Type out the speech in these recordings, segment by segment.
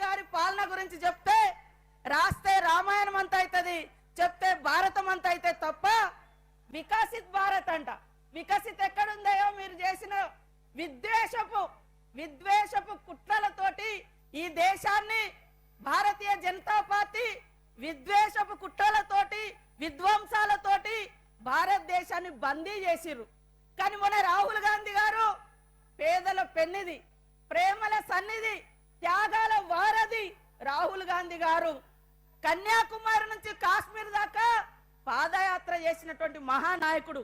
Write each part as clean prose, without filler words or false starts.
గారి పాలన గురించి చెప్తే రాస్తే రామాయణం అంత అవుతుంది, చెప్తే భారతం అంత అయితే తప్ప వికసిత్ భారత్ అంట. వికసిత్ ఎక్కడుందయో మీరు చేసిన విద్వేషపు కుట్రలతోటి ఈ దేశాన్ని భారతీయ జనతా పార్టీ విద్వేషపు కుట్రలతోటి విధ్వంసాలతోటి భారతదేశాన్ని బందీ చేసిర్రు. కానీ మొన్న రాహుల్ గాంధీ గారు పేదల పెన్నిది, ప్రేమల సన్నిధి, త్యాగాల వారధి రాహుల్ గాంధీ గారు కన్యాకుమారి నుంచి కాశ్మీర్ దాకా పాదయాత్ర చేసినటువంటి మహానాయకుడు.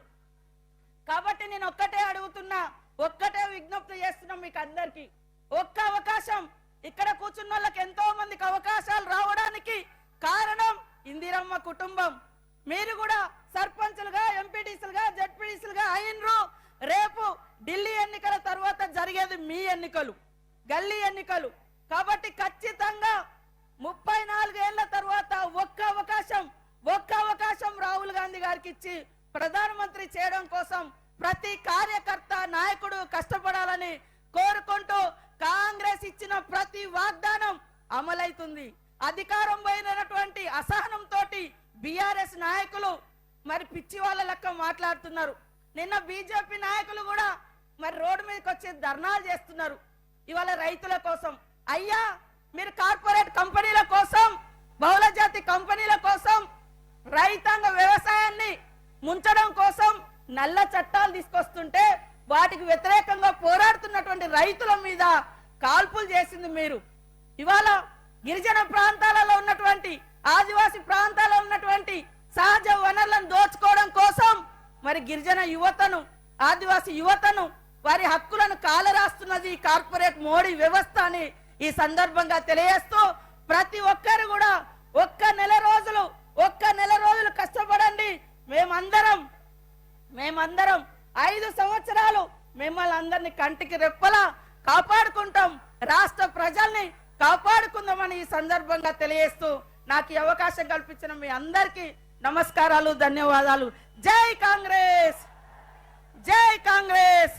కాబట్టి నేను ఒక్కటే అడుగుతున్నా, ఒక్కటే విజ్ఞప్తి చేస్తున్నా మీకు అందరికి, ఒక్క అవకాశం. ఇక్కడ కూర్చున్న వాళ్ళకి ఎంతో మందికి అవకాశాలు రావడానికి కారణం ఇందిరమ్మ కుటుంబం. మీరు కూడా సర్పంచులుగా, ఎంపీటీసీలుగా, జడ్పీటీసీలుగా అయినరు. రేపు ఢిల్లీ ఎన్నికల తర్వాత జరిగేది మీ ఎన్నికలు, గల్లీ ఎన్నికలు. కాబట్టి ఖచ్చితంగా 34 ఏళ్ల తర్వాత ఒక్క అవకాశం రాహుల్ గాంధీ గారికి ఇచ్చి ప్రధానమంత్రి చేయడం కోసం ప్రతి కార్యకర్త నాయకుడు కష్టపడాలని కోరుకుంటూ కాంగ్రెస్ ఇచ్చిన ప్రతి వాగ్దానం అమలైతుంది. అధికారం పోయినటువంటి అసహనంతో బీఆర్ఎస్ నాయకులు మరి పిచ్చి వాళ్ళ లెక్క మాట్లాడుతున్నారు. నిన్న బీజేపీ నాయకులు కూడా మరి రోడ్డు మీదకి వచ్చి ధర్నాలు చేస్తున్నారు ఇవాళ రైతుల కోసం. అయ్యా, మీరు కార్పొరేట్ కంపెనీల కోసం, బహుళజాతి కంపెనీల కోసం, రైతాంగ వ్యవసాయాన్ని ముంచడం కోసం నల్ల చట్టాలు తీసుకొస్తుంటే వాటికి వ్యతిరేకంగా పోరాడుతున్నటువంటి రైతుల మీద కాల్పులు చేసింది మీరు. ఇవాళ గిరిజన ప్రాంతాలలో ఉన్నటువంటి, ఆదివాసి ప్రాంతాల్లో ఉన్నటువంటి సహజ వనరులను దోచుకోవడం కోసం మరి గిరిజన యువతను, ఆదివాసి యువతను, వారి హక్కులను కాలరాస్తున్నది కార్పొరేట్ మోడీ వ్యవస్థ అని ఈ సందర్భంగా తెలియజేస్తూ ప్రతి ఒక్కరు కూడా ఒక్క నెల రోజులు కష్టపడండి. మేమందరం 5 సంవత్సరాలు మిమ్మల్ని అందరినీ కంటికి రెప్పలా కాపాడుకుంటాం, రాష్ట్ర ప్రజల్ని కాపాడుకుందామని ఈ సందర్భంగా తెలియజేస్తూ నాకు ఈ అవకాశం కల్పించిన మీ అందరికీ నమస్కారాలు, ధన్యవాదాలు. జై కాంగ్రెస్, జై కాంగ్రెస్.